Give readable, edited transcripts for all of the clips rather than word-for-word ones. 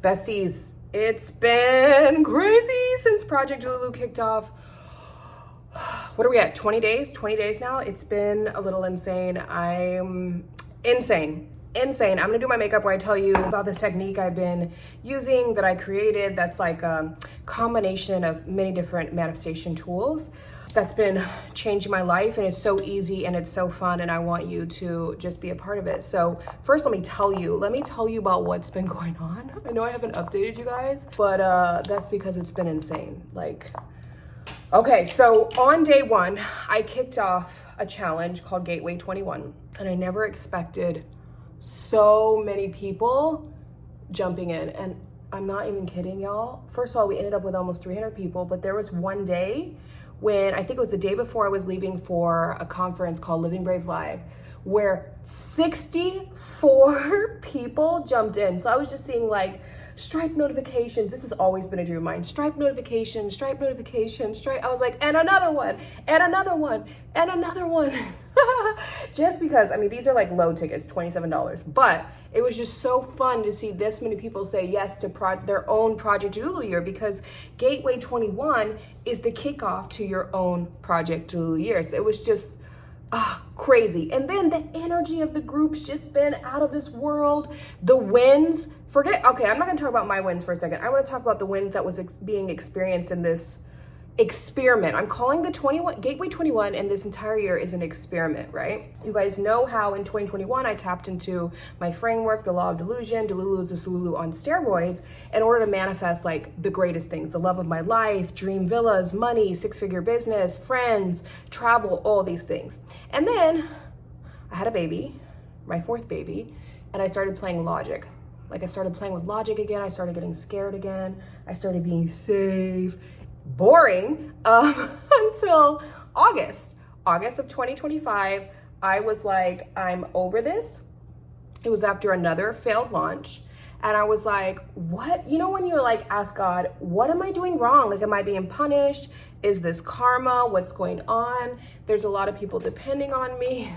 Besties, it's been crazy since Project Delulu kicked off. What are we at? 20 days? 20 days now? It's been a little insane. I'm insane. I'm gonna do my makeup where I tell you about this technique I've been using that I created that's like a combination of many different manifestation tools that's been changing my life, and it's so easy and it's so fun, and I want you to just be a part of it. So first, let me tell you about what's been going on. I know I haven't updated you guys, but that's because it's been insane. Okay, so on day one, I kicked off a challenge called Gateway 21, and I never expected so many people jumping in, and I'm not even kidding, y'all. First of all, we ended up with almost 300 people, but there was one day when I think it was the day before I was leaving for a conference called Living Brave Live, where 64 people jumped in. So I was just seeing like Stripe notifications. This has always been a dream of mine. Stripe notifications, Stripe notifications, Stripe. I was like, and another one, and another one, and another one. Just because, I mean, these are like low tickets, $27, but it was just so fun to see this many people say yes to their own Project Delulu year, because Gateway 21 is the kickoff to your own Project Delulu year. So it was just crazy. And then the energy of the group's just been out of this world. The wins, okay, I'm not gonna talk about my wins for a second. I wanna talk about the wins that was being experienced in this experiment. I'm calling the Gateway 21 and this entire year is an experiment, right? You guys know how in 2021 I tapped into my framework, the Law of Delusion. Delulu is a Delulu on steroids, in order to manifest like the greatest things, the love of my life, dream villas, money, six-figure business, friends, travel, all these things. And then I had a baby, my fourth baby, and I started playing logic. Like I started playing with logic again. I started getting scared again. I started being safe. Boring until August of 2025. I was like, I'm over this. It was after another failed launch, and I was like, what? You know when you like ask God, what am I doing wrong? Like, am I being punished? Is this karma? What's going on? There's a lot of people depending on me.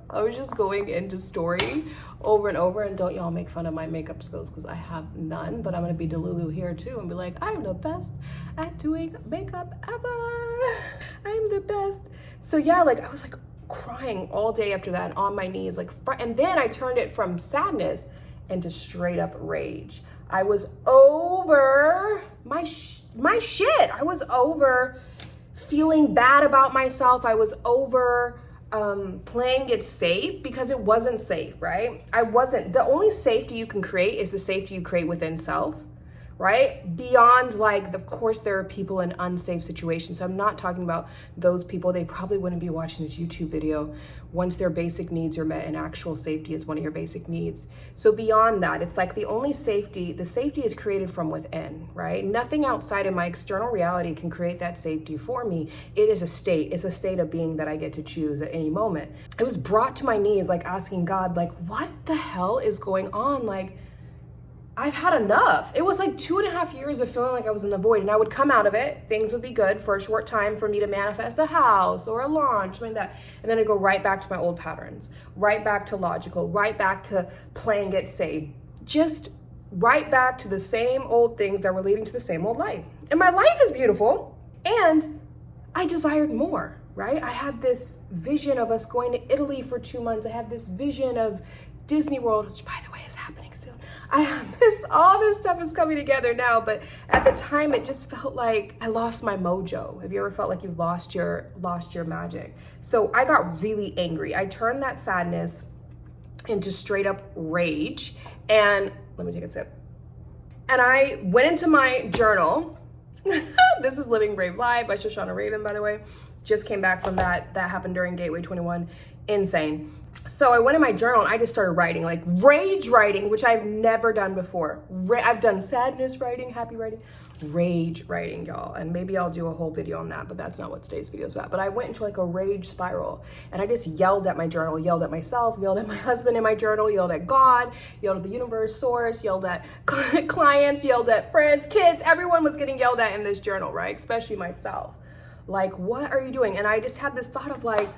I was just going into story over and over, and don't y'all make fun of my makeup skills because I have none, but I'm gonna be Delulu here too and be like, I'm the best at doing makeup ever. I'm the best. So yeah, like I was like crying all day after that, and on my knees, like, and then I turned it from sadness into straight up rage. I was over my shit. I was over feeling bad about myself. I was over playing it safe, because it wasn't safe, right? The only safety you can create is the safety you create within self, right? Beyond, like, of course there are people in unsafe situations. So I'm not talking about those people. They probably wouldn't be watching this YouTube video once their basic needs are met, and actual safety is one of your basic needs. So beyond that, it's like the safety is created from within, right? Nothing outside of my external reality can create that safety for me. It's a state of being that I get to choose at any moment. It was brought to my knees, like asking God, like, what the hell is going on? Like, I've had enough. It was like 2.5 years of feeling like I was in the void, and I would come out of it. Things would be good for a short time for me to manifest a house or a launch, something like that. And then I go right back to my old patterns, right back to logical, right back to playing it safe, just right back to the same old things that were leading to the same old life. And my life is beautiful, and I desired more, right? I had this vision of us going to Italy for 2 months. I had this vision of Disney World, which by the way is happening soon. I have all this stuff is coming together now, but at the time it just felt like I lost my mojo. Have you ever felt like you've lost your magic? So I got really angry. I turned that sadness into straight up rage. And let me take a sip. And I went into my journal. This is Living Brave Live by Shoshana Raven, by the way. Just came back from that. That happened during Gateway 21. Insane. So I went in my journal and I just started writing, like rage writing, which I've never done before. I've done sadness writing, happy writing, rage writing, y'all. And maybe I'll do a whole video on that, but that's not what today's video is about. But I went into like a rage spiral, and I just yelled at my journal, yelled at myself, yelled at my husband in my journal, yelled at God, yelled at the universe, source, yelled at clients, yelled at friends, kids. Everyone was getting yelled at in this journal, right? Especially myself. Like, what are you doing? And I just had this thought of like,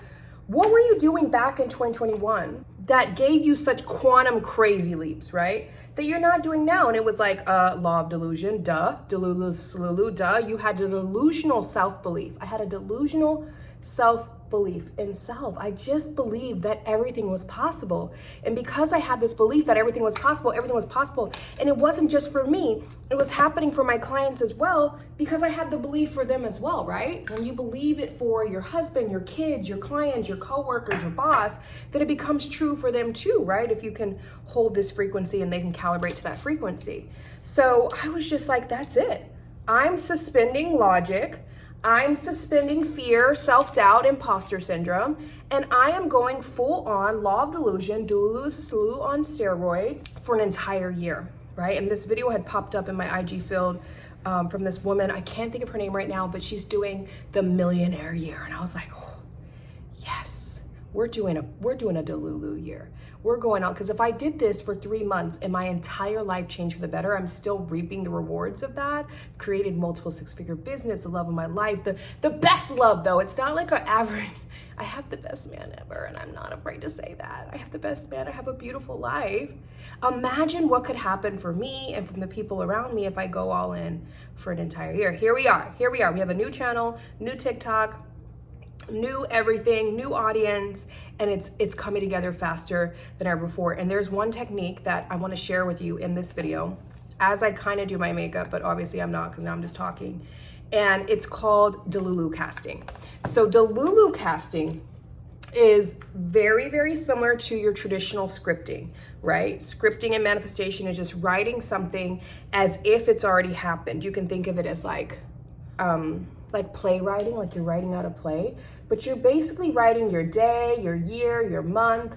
What were you doing back in 2021 that gave you such quantum crazy leaps, right? That you're not doing now. And it was like, Law of Delusion, duh. Delulu, duh. You had a delusional self-belief. I had a delusional self-belief in self. I just believed that everything was possible. And because I had this belief that everything was possible, and it wasn't just for me, it was happening for my clients as well, because I had the belief for them as well, right? When you believe it for your husband, your kids, your clients, your coworkers, your boss, that it becomes true for them too, right? If you can hold this frequency and they can calibrate to that frequency. So I was just like, that's it. I'm suspending logic. I'm suspending fear, self-doubt, imposter syndrome, and I am going full on Law of Delusion, Delulu on steroids for an entire year, right? And this video had popped up in my IG field from this woman. I can't think of her name right now, but she's doing the millionaire year. And I was like, oh, yes, we're doing a Delulu year. We're going out, because if I did this for 3 months and my entire life changed for the better, I'm still reaping the rewards of that. Created multiple six-figure business, the love of my life, the best love though. It's not like an average, I have the best man ever, and I'm not afraid to say that. I have the best man, I have a beautiful life. Imagine what could happen for me and from the people around me if I go all in for an entire year. Here we are. We have a new channel, new TikTok, new everything, new audience, and it's coming together faster than ever before. And there's one technique that I want to share with you in this video as I kind of do my makeup, but obviously I'm not, because now I'm just talking. And it's called Delulucasting. So Delulucasting is very, very similar to your traditional scripting, right? Scripting and manifestation is just writing something as if it's already happened. You can think of it as like playwriting, like you're writing out a play, but you're basically writing your day, your year, your month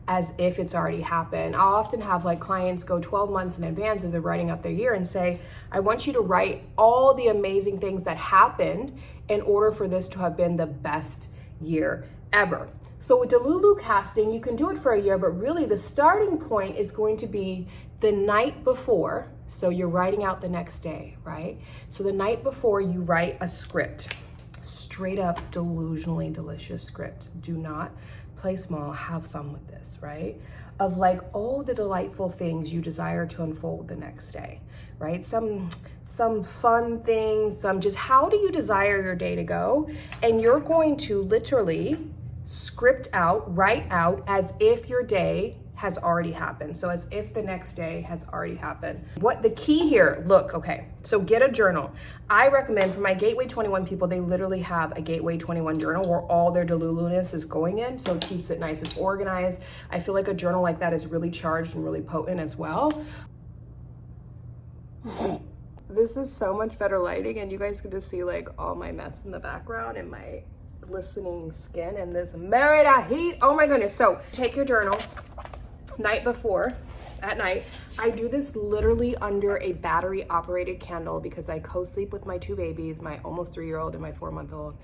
as if it's already happened. I'll often have like clients go 12 months in advance as they're writing out their year and say, I want you to write all the amazing things that happened in order for this to have been the best year ever. So with Delulucasting, you can do it for a year, but really the starting point is going to be the night before. So you're writing out the next day, right? So the night before, you write a script, straight up delusionally delicious script. Do not play small, have fun with this, right? Of like all the delightful things you desire to unfold the next day, right? Some fun things, some just how do you desire your day to go? And you're going to literally script out, write out as if your day has already happened. So as if the next day has already happened. What the key here, look, okay, so get a journal. I recommend for my Gateway 21 people, they literally have a Gateway 21 journal where all their Deluluness is going in. So it keeps it nice and organized. I feel like a journal like that is really charged and really potent as well. This is so much better lighting, and you guys get to see like all my mess in the background and my glistening skin and this Merida heat. Oh my goodness. So take your journal. Night before, at night, I do this literally under a battery operated candle because I co-sleep with my 2 babies, my almost 3-year-old and my 4-month-old.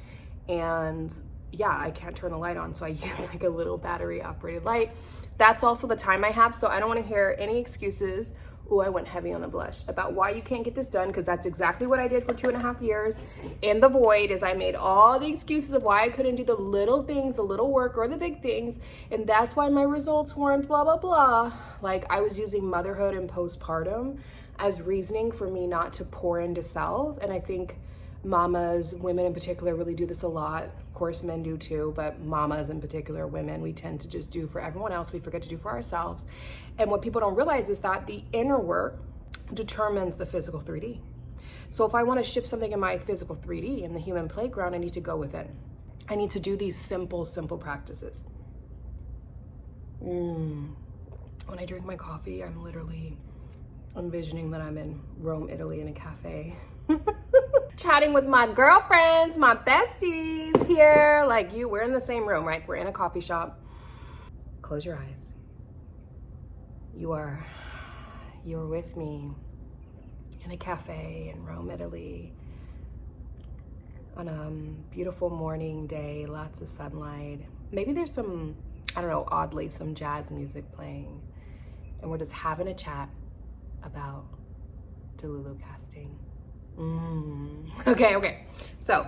And yeah, I can't turn the light on, so I use like a little battery operated light. That's also the time I have, so I don't want to hear any excuses. Oh, I went heavy on the blush about why you can't get this done, because that's exactly what I did for 2.5 years in the void. Is I made all the excuses of why I couldn't do the little things, the little work or the big things, and that's why my results weren't blah blah blah. Like I was using motherhood and postpartum as reasoning for me not to pour into self. And I think mamas, women in particular, really do this a lot. Of course men do too, but mamas in particular, women, we tend to just do for everyone else, we forget to do for ourselves. And what people don't realize is that the inner work determines the physical 3D. So if I want to shift something in my physical 3D in the human playground, I need to go with it. I need to do these simple practices. When I drink my coffee, I'm literally envisioning that I'm in Rome, Italy in a cafe. Chatting with my girlfriends, my besties here. Like you, we're in the same room, right? We're in a coffee shop. Close your eyes. You're with me in a cafe in Rome, Italy on a beautiful morning day, lots of sunlight. Maybe there's some, I don't know, oddly, some jazz music playing. And we're just having a chat about Delulucasting. Okay. So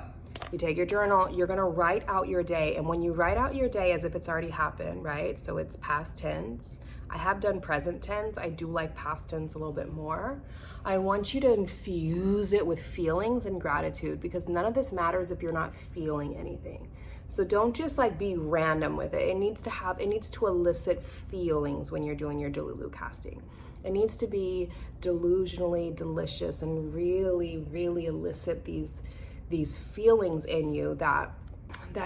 You take your journal, you're gonna write out your day. And when you write out your day as if it's already happened, right? So it's past tense. I have done present tense. I do like past tense a little bit more. I want you to infuse it with feelings and gratitude, because none of this matters if you're not feeling anything. So don't just like be random with it. It needs to elicit feelings when you're doing your Delulu casting. It needs to be delusionally delicious and really, really elicit these feelings in you that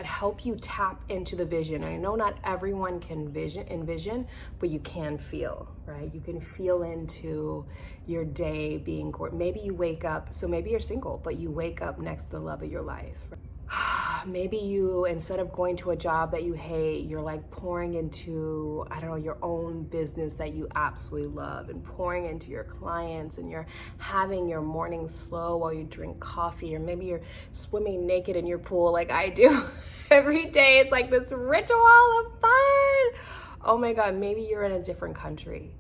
help you tap into the vision. I know not everyone can envision, but you can feel, right? You can feel into your day being gorgeous. Maybe you wake up, so maybe you're single, but you wake up next to the love of your life. Maybe you, instead of going to a job that you hate, you're like pouring into, I don't know, your own business that you absolutely love, and pouring into your clients, and you're having your morning slow while you drink coffee, or maybe you're swimming naked in your pool like I do every day. It's like this ritual of fun. Oh my God, maybe you're in a different country.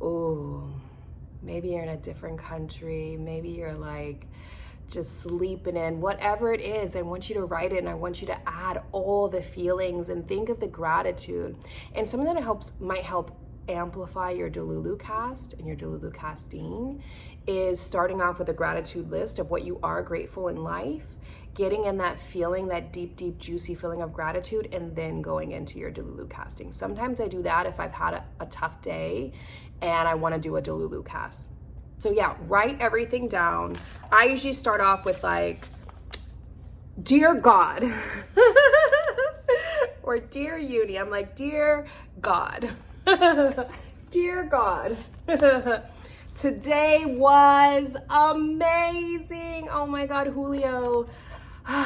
Ooh, maybe you're in a different country. Maybe you're like just sleeping in, whatever it is. I want you to write it, and I want you to add all the feelings and think of the gratitude. And something that might help amplify your Delulu cast and your Delulu casting is starting off with a gratitude list of what you are grateful in life, getting in that feeling, that deep, deep, juicy feeling of gratitude, and then going into your Delulu casting. Sometimes I do that if I've had a tough day and I want to do a Delulu cast. So yeah, write everything down. I usually start off with like, dear God, or dear Uni. I'm like, dear God, dear God, today was amazing. Oh my God, Julio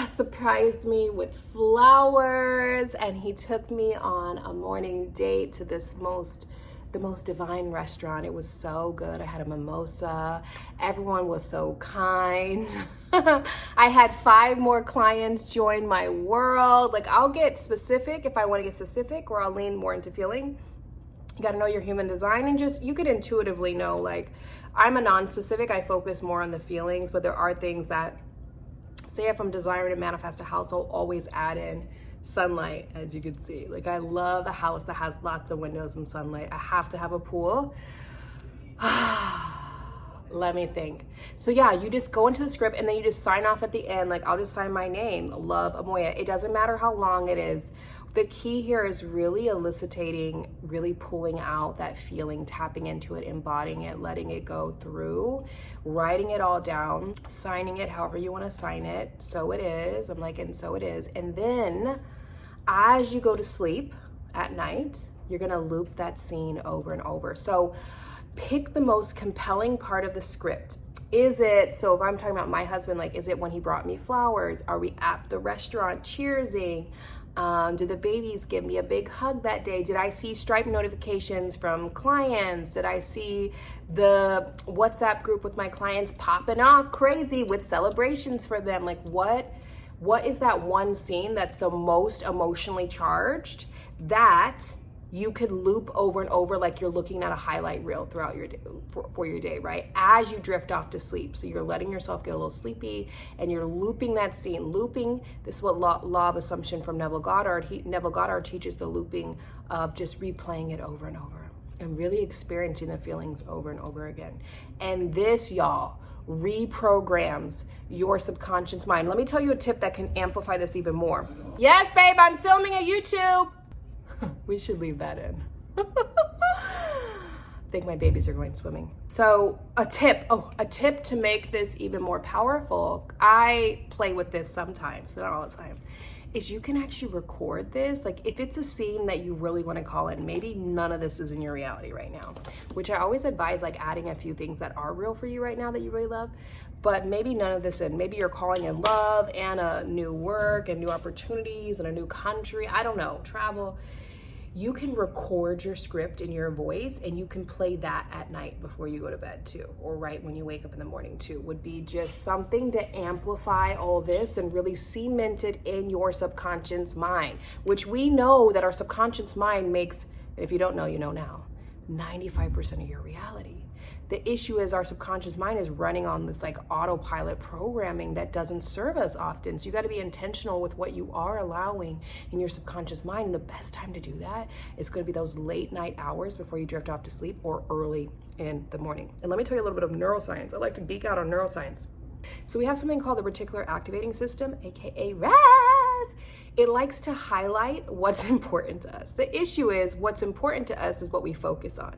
surprised me with flowers, and he took me on a morning date to the most divine restaurant. It was so good. I had a mimosa. Everyone was so kind. I had 5 more clients join my world. Like, I'll get specific if I want to get specific, or I'll lean more into feeling. You got to know your human design, and just, you could intuitively know, like, I'm a non-specific. I focus more on the feelings, but there are things that, say if I'm desiring to manifest a house, I'll always add in sunlight, as you can see. Like, I love a house that has lots of windows and sunlight. I have to have a pool. Let me think. So yeah, you just go into the script, and then you just sign off at the end. Like, I'll just sign my name, Love Amoya. It doesn't matter how long it is. The key here is really eliciting, really pulling out that feeling, tapping into it, embodying it, letting it go through, writing it all down, signing it however you want to sign it. So it is. I'm like, and so it is. And then as you go to sleep at night, you're going to loop that scene over and over. So pick the most compelling part of the script. Is it, so if I'm talking about my husband, like, is it when he brought me flowers? Are we at the restaurant cheersing? Did the babies give me a big hug that day? Did I see Stripe notifications from clients? Did I see the WhatsApp group with my clients popping off crazy with celebrations for them? Like, what is that one scene that's the most emotionally charged that you could loop over and over, like you're looking at a highlight reel throughout your day, for your day, right? As you drift off to sleep. So you're letting yourself get a little sleepy, and you're looping that scene. Looping, this is what law of assumption from Neville Goddard. Neville Goddard teaches the looping of just replaying it over and over and really experiencing the feelings over and over again. And this, y'all, reprograms your subconscious mind. Let me tell you a tip that can amplify this even more. Yes, babe, I'm filming a YouTube. We should leave that in. I think my babies are going swimming. So a tip to make this even more powerful, I play with this sometimes, not all the time, is you can actually record this. Like, if it's a scene that you really want to call in, maybe none of this is in your reality right now, which I always advise, like, adding a few things that are real for you right now that you really love, but maybe none of this in. Maybe you're calling in love and a new work and new opportunities and a new country. I don't know, travel. You can record your script in your voice, and you can play that at night before you go to bed too, or right when you wake up in the morning too. Would be just something to amplify all this and really cement it in your subconscious mind, which we know that our subconscious mind makes, and if you don't know, you know now, 95% of your reality. The issue is our subconscious mind is running on this like autopilot programming that doesn't serve us often. So you got to be intentional with what you are allowing in your subconscious mind. And the best time to do that is going to be those late night hours before you drift off to sleep or early in the morning. And let me tell you a little bit of neuroscience. I like to geek out on neuroscience. So we have something called the reticular activating system, aka RAS. It likes to highlight what's important to us. The issue is what's important to us is what we focus on.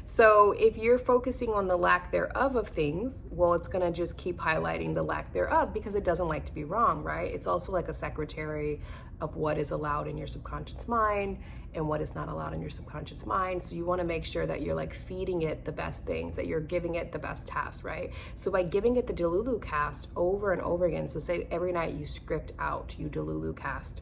So if you're focusing on the lack thereof of things, well, it's gonna just keep highlighting the lack thereof because it doesn't like to be wrong, right? It's also like a secretary of what is allowed in your subconscious mind and what is not allowed in your subconscious mind. So you wanna make sure that you're like feeding it the best things, that you're giving it the best tasks, right? So by giving it the Delulucast over and over again, so say every night you script out, you Delulucast,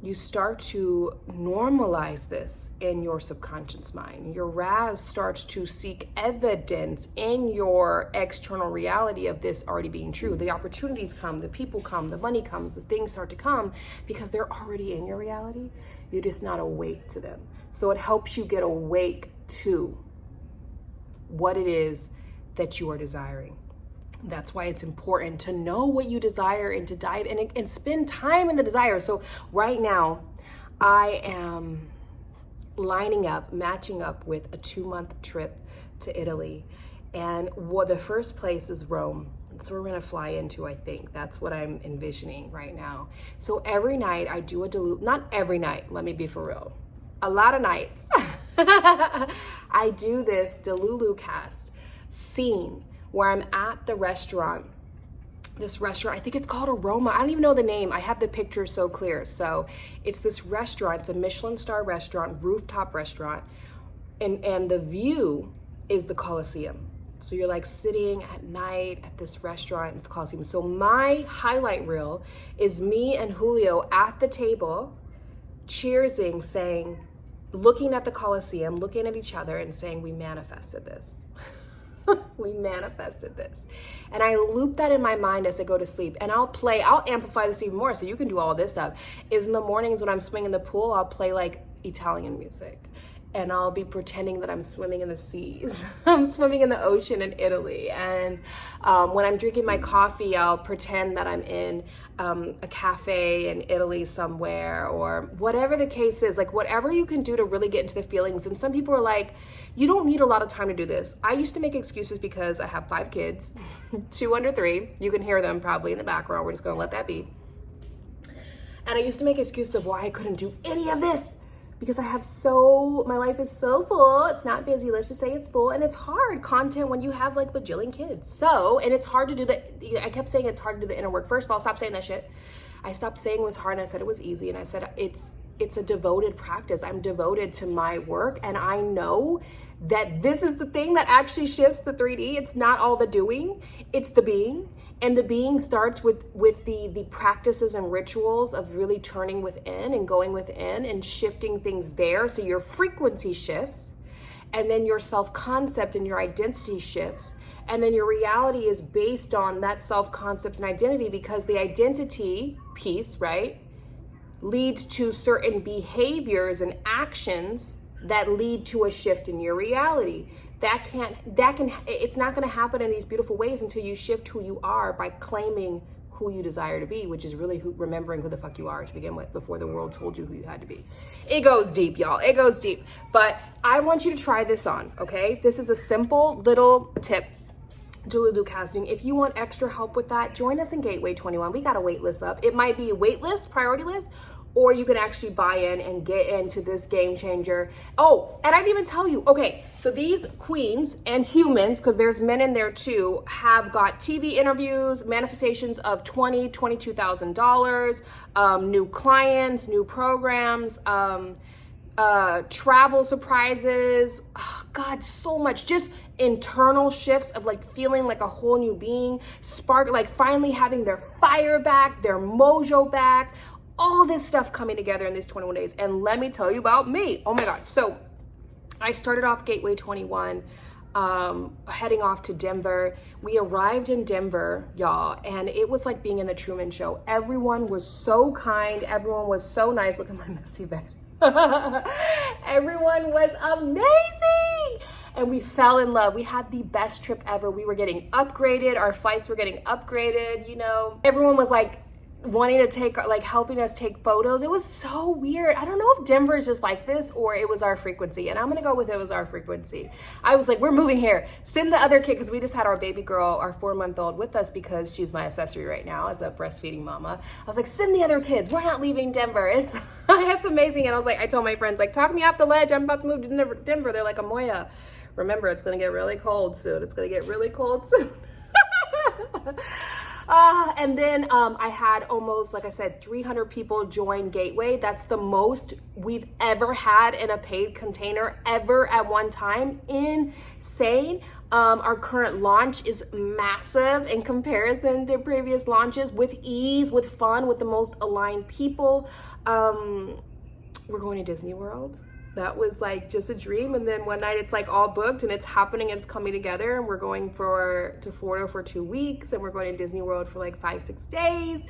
you start to normalize this in your subconscious mind. Your RAS starts to seek evidence in your external reality of this already being true. The opportunities come, the people come, the money comes, the things start to come because they're already in your reality. You're just not awake to them. So it helps you get awake to what it is that you are desiring. That's why it's important to know what you desire and to dive in and spend time in the desire. So right now, I am lining up, matching up with a 2-month trip to Italy. And the first place is Rome. That's where we're gonna fly into, I think. That's what I'm envisioning right now. So every night I do not every night, let me be for real. A lot of nights, I do this Delulucast scene where I'm at the restaurant. This restaurant, I think it's called Aroma. I don't even know the name. I have the picture so clear. So it's this restaurant, it's a Michelin star restaurant, rooftop restaurant. And the view is the Colosseum. So you're like sitting at night at this restaurant, it's the Colosseum. So my highlight reel is me and Julio at the table, cheersing, saying, looking at the Colosseum, looking at each other and saying, we manifested this. We manifested this. And I loop that in my mind as I go to sleep. And I'll amplify this even more so you can do all this stuff. Is in the mornings when I'm swimming in the pool, I'll play like Italian music. And I'll be pretending that I'm swimming in the seas. I'm swimming in the ocean in Italy. And when I'm drinking my coffee, I'll pretend that I'm in a cafe in Italy somewhere, or whatever the case is, like whatever you can do to really get into the feelings. And some people are like, you don't need a lot of time to do this. I used to make excuses because I have 5 kids, 2 under 3. You can hear them probably in the background. We're just gonna let that be. And I used to make excuses of why I couldn't do any of this. Because my life is so full. It's not busy, let's just say it's full. And it's hard content when you have like bajillion kids. So, and it's hard to do I kept saying it's hard to do the inner work. First of all, stop saying that shit. I stopped saying it was hard and I said it was easy. And I said, it's a devoted practice. I'm devoted to my work. And I know that this is the thing that actually shifts the 3D. It's not all the doing, it's the being. And the being starts with the practices and rituals of really turning within and going within and shifting things there. So your frequency shifts, and then your self-concept and your identity shifts. And then your reality is based on that self-concept and identity, because the identity piece, right, leads to certain behaviors and actions that lead to a shift in your reality. It's not going to happen in these beautiful ways until you shift who you are by claiming who you desire to be, which is really remembering who the fuck you are to begin with before the world told you who you had to be. It goes deep, y'all. It goes deep. But I want you to try this on, okay? This is a simple little tip. Delulucasting. If you want extra help with that, join us in Gateway 21. We got a wait list up. It might be a wait list, priority list, or you can actually buy in and get into this game changer. Oh, and I didn't even tell you. Okay, so these queens and humans, because there's men in there too, have got TV interviews, manifestations of $22,000, new clients, new programs, travel surprises. Oh, God, so much. Just internal shifts of like feeling like a whole new being, like finally having their fire back, their mojo back. All this stuff coming together in these 21 days. And let me tell you about me. Oh my God. So I started off Gateway 21, heading off to Denver. We arrived in Denver, y'all, and it was like being in the Truman Show. Everyone was so kind. Everyone was so nice. Look at my messy bed. Everyone was amazing. and we fell in love. We had the best trip ever. We were getting upgraded. Our flights were getting upgraded, you know. Everyone was like wanting to take, like helping us take photos. It was so weird. I don't know if Denver is just like this or it was our frequency. And I'm gonna go with it was our frequency. I was like, we're moving here. Send the other kid, because we just had our baby girl, our 4-month-old with us because she's my accessory right now as a breastfeeding mama. I was like, send the other kids. We're not leaving Denver. It's amazing. And I was like, I told my friends, like, talk me off the ledge. I'm about to move to Denver. They're like, Amoya, remember, it's gonna get really cold soon. It's gonna get really cold soon. And then I had almost, like I said, 300 people join Gateway. That's the most we've ever had in a paid container ever at one time. Insane. Our current launch is massive in comparison to previous launches, with ease, with fun, with the most aligned people. We're going to Disney World. That was like just a dream. And then one night it's like all booked and it's happening, it's coming together, and we're going to Florida for 2 weeks, and we're going to Disney World for like 5-6 days.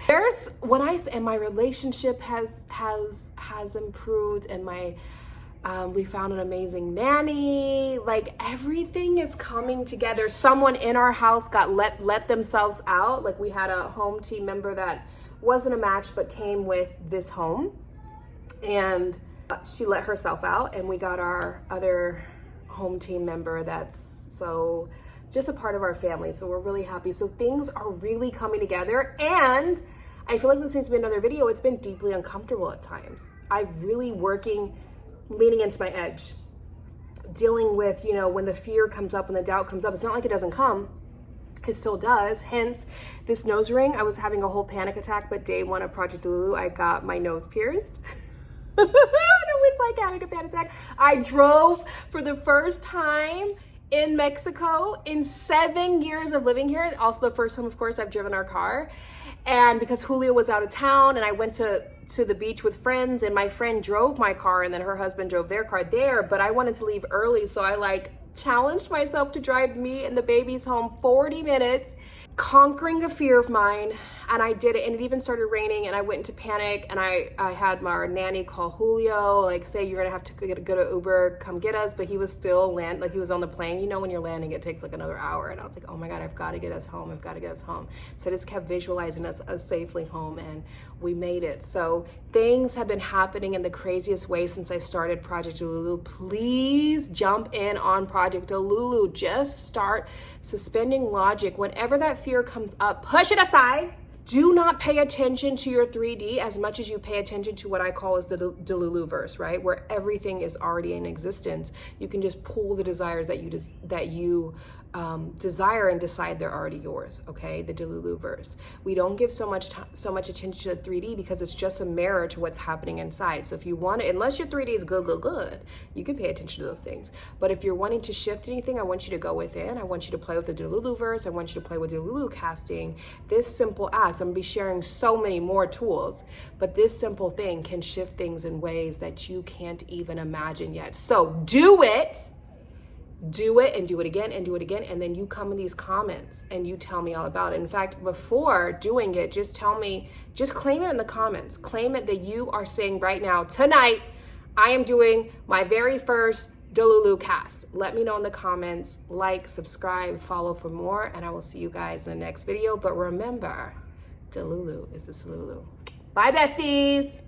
And my relationship has improved, and we found an amazing nanny. Like, everything is coming together. Someone in our house got let themselves out. Like, we had a home team member that wasn't a match but came with this home, and she let herself out, and we got our other home team member that's so just a part of our family. So we're really happy. So things are really coming together, and I feel like this needs to be another video. It's been deeply uncomfortable at times. I'm really leaning into my edge, dealing with, you know, when the fear comes up, when the doubt comes up. It's not like it doesn't come. It still does. Hence this nose ring. I was having a whole panic attack, but day 1 of Project Delulu, I got my nose pierced. It was like having a panic attack. I drove for the first time in Mexico in 7 years of living here. Also the first time, of course, I've driven our car. And because Julio was out of town, and I went to the beach with friends, and my friend drove my car, and then her husband drove their car there, but I wanted to leave early. So I like challenged myself to drive me and the babies home 40 minutes, conquering a fear of mine. And I did it, and it even started raining, and I went into panic, and I had my nanny call Julio, like, say, you're gonna have to go to Uber, come get us. But he was still he was on the plane. You know, when you're landing, it takes like another hour. And I was like, oh my God, I've got to get us home. I've got to get us home. So I just kept visualizing us safely home, and we made it. So things have been happening in the craziest way since I started Project Delulu. Please jump in on Project Delulu. Just start suspending logic. Whenever that fear comes up, push it aside. Do not pay attention to your 3D as much as you pay attention to what I call as the Delulu verse, right? Where everything is already in existence. You can just pull the desires that you desire and decide they're already yours, okay? The Delulu verse. We don't give so much attention to the 3D because it's just a mirror to what's happening inside. So if you want to, unless your 3D is good, you can pay attention to those things. But if you're wanting to shift anything, I want you to go within. I want you to play with the Delulu verse. I want you to play with Delulucasting. This simple act, I'm gonna be sharing so many more tools, but this simple thing can shift things in ways that you can't even imagine yet. So do it and do it again and do it again. And then you come in these comments and you tell me all about it. In fact, before doing it, just claim it in the comments. Claim it that you are saying right now, tonight, I am doing my very first Delulucast. Let me know in the comments, like, subscribe, follow for more, and I will see you guys in the next video. But remember, Delulu is the Delulu. Bye, besties.